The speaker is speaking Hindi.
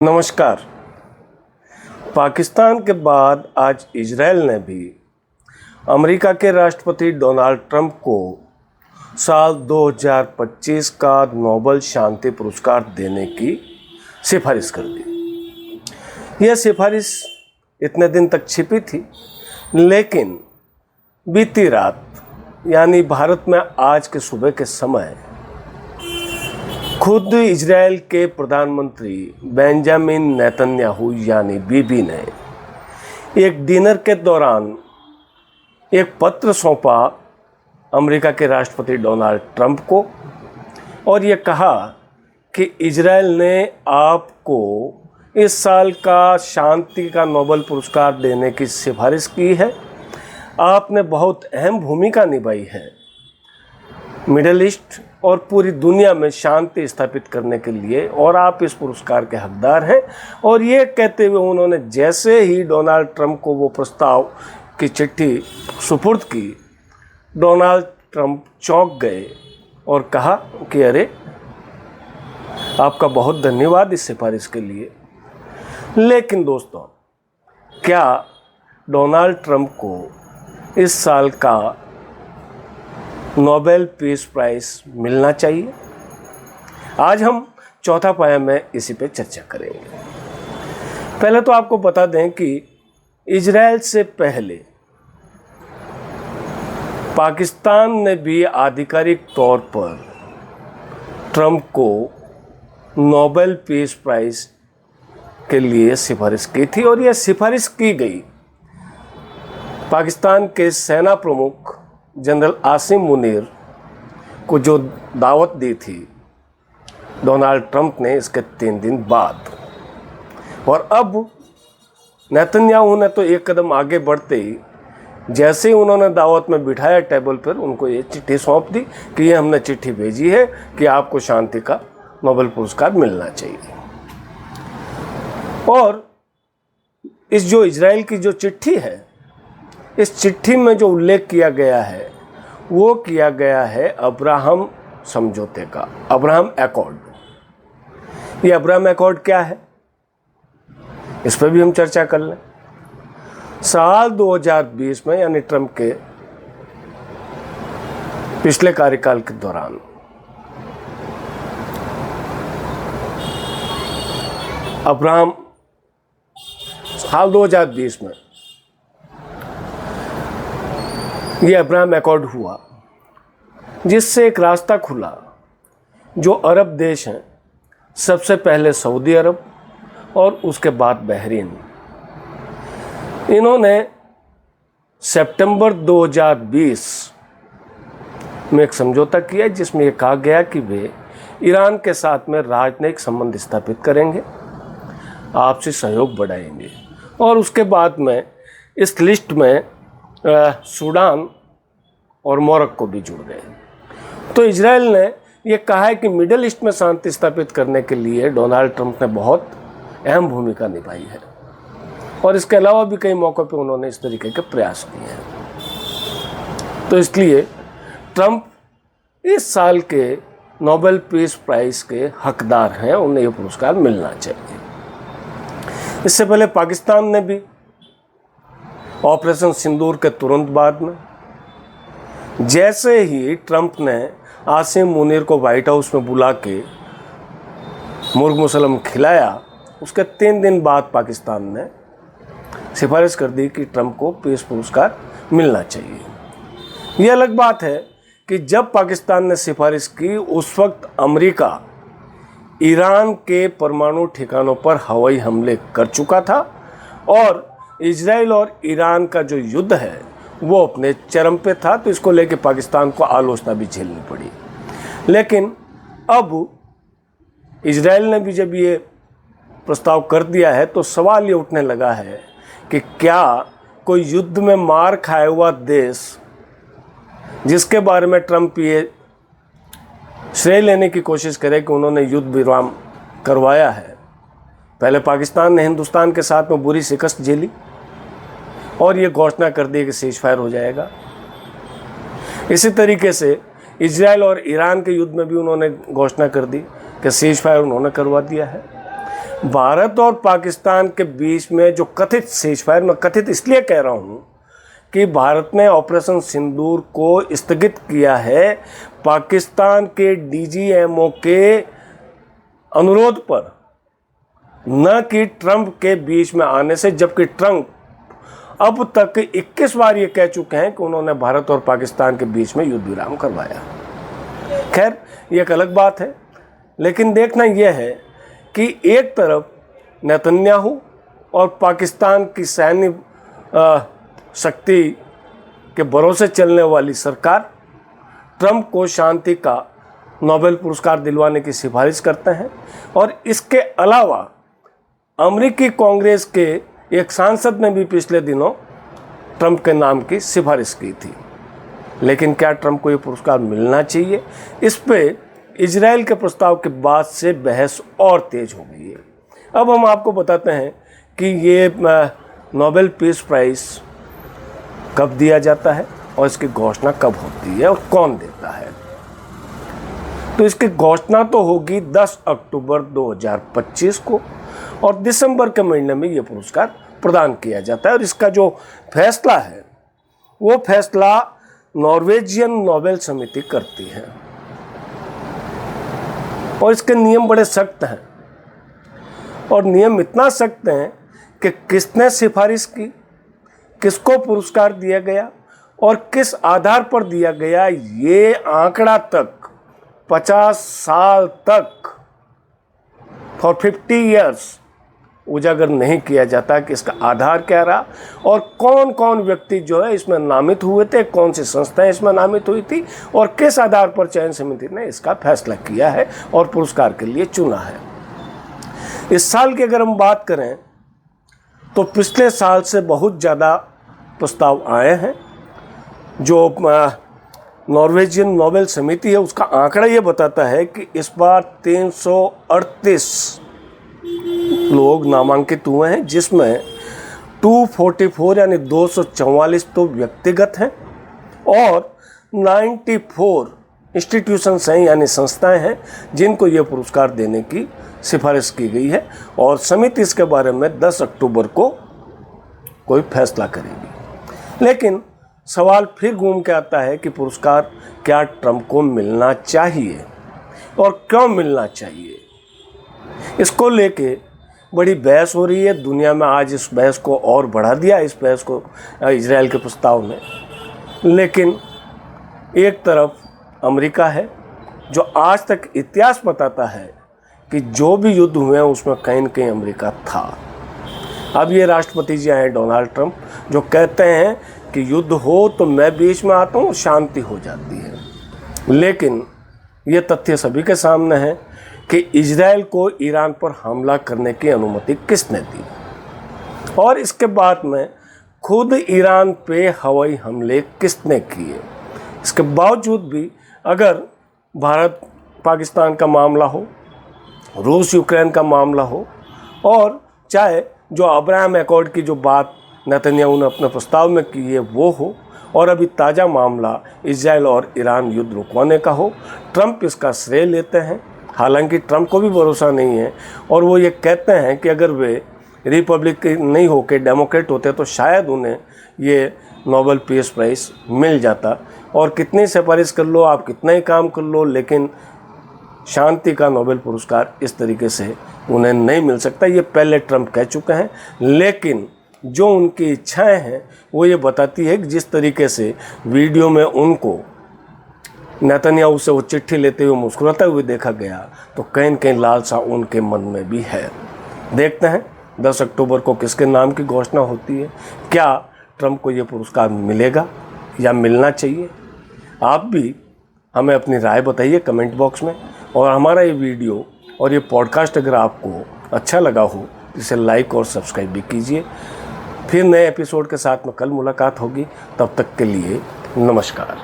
नमस्कार। पाकिस्तान के बाद आज इजराइल ने भी अमेरिका के राष्ट्रपति डोनाल्ड ट्रंप को साल 2025 का नोबेल शांति पुरस्कार देने की सिफारिश कर दी। यह सिफारिश इतने दिन तक छिपी थी, लेकिन बीती रात यानी भारत में आज के सुबह के समय खुद इजराइल के प्रधानमंत्री बेंजामिन नेतन्याहू यानी बीबी ने एक डिनर के दौरान एक पत्र सौंपा अमेरिका के राष्ट्रपति डोनाल्ड ट्रंप को और ये कहा कि इजराइल ने आपको इस साल का शांति का नोबेल पुरस्कार देने की सिफारिश की है। आपने बहुत अहम भूमिका निभाई है मिडिल ईस्ट और पूरी दुनिया में शांति स्थापित करने के लिए, और आप इस पुरस्कार के हकदार हैं। और ये कहते हुए उन्होंने जैसे ही डोनाल्ड ट्रंप को वो प्रस्ताव की चिट्ठी सुपुर्द की, डोनाल्ड ट्रंप चौंक गए और कहा कि अरे, आपका बहुत धन्यवाद इस सिफारिश के लिए। लेकिन दोस्तों, क्या डोनाल्ड ट्रंप को इस साल का नोबेल पीस प्राइज मिलना चाहिए? आज हम चौथा पाया में इसी पे चर्चा करेंगे। पहले तो आपको बता दें कि इजराइल से पहले पाकिस्तान ने भी आधिकारिक तौर पर ट्रंप को नोबेल पीस प्राइज के लिए सिफारिश की थी, और यह सिफारिश की गई पाकिस्तान के सेना प्रमुख जनरल आसिम मुनीर को जो दावत दी थी डोनाल्ड ट्रंप ने इसके 3 दिन बाद। और अब नेतन्याहू ने तो एक कदम आगे बढ़ते ही जैसे ही उन्होंने दावत में बिठाया टेबल पर, उनको ये चिट्ठी सौंप दी कि ये हमने चिट्ठी भेजी है कि आपको शांति का नोबेल पुरस्कार मिलना चाहिए। और इस जो इजराइल की जो चिट्ठी है, इस चिट्ठी में जो उल्लेख किया गया है वो किया गया है अब्राहम समझौते का, अब्राहम अकॉर्ड। ये अब्राहम अकॉर्ड क्या है, इस पर भी हम चर्चा कर लें। साल 2020 में यानी ट्रंप के पिछले कार्यकाल के दौरान अब्राहम साल 2020 में ये अब्राहम अकॉर्ड हुआ, जिससे एक रास्ता खुला। जो अरब देश हैं, सबसे पहले सऊदी अरब और उसके बाद बहरीन, इन्होंने सितंबर 2020 में एक समझौता किया जिसमें यह कहा गया कि वे ईरान के साथ में राजनयिक संबंध स्थापित करेंगे, आपसी सहयोग बढ़ाएंगे। और उसके बाद में इस लिस्ट में सूडान और मोरक्को भी जुड़ गए। तो इजराइल ने यह कहा है कि मिडिल ईस्ट में शांति स्थापित करने के लिए डोनाल्ड ट्रंप ने बहुत अहम भूमिका निभाई है, और इसके अलावा भी कई मौक़ों पे उन्होंने इस तरीके के प्रयास किए हैं। तो इसलिए ट्रंप इस साल के नोबेल पीस प्राइज़ के हकदार हैं, उन्हें यह पुरस्कार मिलना चाहिए। इससे पहले पाकिस्तान ने भी ऑपरेशन सिंदूर के तुरंत बाद में जैसे ही ट्रंप ने आसिम मुनीर को व्हाइट हाउस में बुला के मुर्ग मुसलम खिलाया, उसके 3 दिन बाद पाकिस्तान ने सिफारिश कर दी कि ट्रंप को पीस पुरस्कार मिलना चाहिए। यह अलग बात है कि जब पाकिस्तान ने सिफारिश की, उस वक्त अमेरिका ईरान के परमाणु ठिकानों पर हवाई हमले कर चुका था, और इजराइल और ईरान का जो युद्ध है वो अपने चरम पे था। तो इसको लेके पाकिस्तान को आलोचना भी झेलनी पड़ी। लेकिन अब इजराइल ने भी जब ये प्रस्ताव कर दिया है, तो सवाल ये उठने लगा है कि क्या कोई युद्ध में मार खाया हुआ देश, जिसके बारे में ट्रंप ये श्रेय लेने की कोशिश करे कि उन्होंने युद्ध विराम करवाया है। पहले पाकिस्तान ने हिंदुस्तान के साथ में बुरी शिकस्त झेली और ये घोषणा कर दी कि सीज फायर हो जाएगा। इसी तरीके से इजराइल और ईरान के युद्ध में भी उन्होंने घोषणा कर दी कि सीज फायर उन्होंने करवा दिया है। भारत और पाकिस्तान के बीच में जो कथित सीजफायर, मैं कथित इसलिए कह रहा हूँ कि भारत ने ऑपरेशन सिंदूर को स्थगित किया है पाकिस्तान के डीजीएमओ के अनुरोध पर, न कि ट्रंप के बीच में आने से, जबकि ट्रंप अब तक 21 बार ये कह चुके हैं कि उन्होंने भारत और पाकिस्तान के बीच में युद्ध विराम करवाया। खैर, ये एक अलग बात है, लेकिन देखना यह है कि एक तरफ नेतन्याहू और पाकिस्तान की सैन्य शक्ति के भरोसे चलने वाली सरकार ट्रंप को शांति का नोबेल पुरस्कार दिलवाने की सिफारिश करते हैं, और इसके अलावा अमेरिकी कांग्रेस के एक सांसद ने भी पिछले दिनों ट्रंप के नाम की सिफारिश की थी। लेकिन क्या ट्रंप को ये पुरस्कार मिलना चाहिए? इस पे इजराइल के प्रस्ताव के बाद से बहस और तेज हो गई है। अब हम आपको बताते हैं कि ये नोबेल पीस प्राइज़ कब दिया जाता है और इसकी घोषणा कब होती है और कौन देता है। तो इसकी घोषणा तो होगी 10 अक्टूबर 2025 को, और दिसंबर के महीने में ये पुरस्कार प्रदान किया जाता है। और इसका जो फैसला है वो फैसला नॉर्वेजियन नोबेल समिति करती है, और इसके नियम बड़े सख्त हैं। और नियम इतना सख्त हैं कि किसने सिफारिश की, किसको पुरस्कार दिया गया और किस आधार पर दिया गया, ये आंकड़ा तक 50 साल तक फॉर 50 ईयर्स उजागर नहीं किया जाता कि इसका आधार क्या रहा और कौन कौन व्यक्ति जो है इसमें नामित हुए थे, कौन सी संस्थाएं इसमें नामित हुई थी और किस आधार पर चयन समिति ने इसका फैसला किया है और पुरस्कार के लिए चुना है। इस साल की अगर हम बात करें तो पिछले साल से बहुत ज़्यादा प्रस्ताव आए हैं। जो नॉर्वेजियन नोबेल समिति है उसका आंकड़ा ये बताता है कि इस बार 338 लोग नामांकित हुए हैं, जिसमें 244 यानी 244 तो व्यक्तिगत हैं और 94 इंस्टीट्यूशंस हैं यानी संस्थाएं हैं जिनको ये पुरस्कार देने की सिफारिश की गई है। और समिति इसके बारे में 10 अक्टूबर को कोई फैसला करेगी। लेकिन सवाल फिर घूम के आता है कि पुरस्कार क्या ट्रंप को मिलना चाहिए और क्यों मिलना चाहिए। इसको लेके बड़ी बहस हो रही है दुनिया में। आज इस बहस को और बढ़ा दिया, इस बहस को इजराइल के प्रस्ताव ने। लेकिन एक तरफ अमेरिका है जो आज तक इतिहास बताता है कि जो भी युद्ध हुए हैं उसमें कहीं न कहीं अमेरिका था। अब ये राष्ट्रपति जी आए डोनाल्ड ट्रंप, जो कहते हैं कि युद्ध हो तो मैं बीच में आता हूँ, शांति हो जाती है। लेकिन ये तथ्य सभी के सामने है कि इजराइल को ईरान पर हमला करने की अनुमति किसने दी, और इसके बाद में खुद ईरान पे हवाई हमले किसने किए। इसके बावजूद भी अगर भारत पाकिस्तान का मामला हो, रूस यूक्रेन का मामला हो, और चाहे जो अब्राहम एकॉर्ड की जो बात नेतन्याहू ने अपने प्रस्ताव में की है वो हो, और अभी ताज़ा मामला इजराइल और ईरान युद्ध रुकवाने का हो, ट्रंप इसका श्रेय लेते हैं। हालांकि ट्रंप को भी भरोसा नहीं है और वो ये कहते हैं कि अगर वे रिपब्लिकन नहीं होकर डेमोक्रेट होते तो शायद उन्हें ये नोबेल पीस प्राइज़ मिल जाता। और कितनी सिफारिश कर लो आप, कितना ही काम कर लो, लेकिन शांति का नोबेल पुरस्कार इस तरीके से उन्हें नहीं मिल सकता। ये पहले ट्रंप कह चुके हैं। लेकिन जो उनकी इच्छाएं हैं वो ये बताती है कि जिस तरीके से वीडियो में उनको नेतन्याहू से वो चिट्ठी लेते हुए मुस्कुराते हुए देखा गया, तो कहीं न कहीं लालसा उनके मन में भी है। देखते हैं 10 अक्टूबर को किसके नाम की घोषणा होती है। क्या ट्रंप को ये पुरस्कार मिलेगा या मिलना चाहिए? आप भी हमें अपनी राय बताइए कमेंट बॉक्स में। और हमारा ये वीडियो और ये पॉडकास्ट अगर आपको अच्छा लगा हो तो इसे लाइक और सब्सक्राइब भी कीजिए। फिर नए एपिसोड के साथ में कल मुलाकात होगी। तब तक के लिए नमस्कार।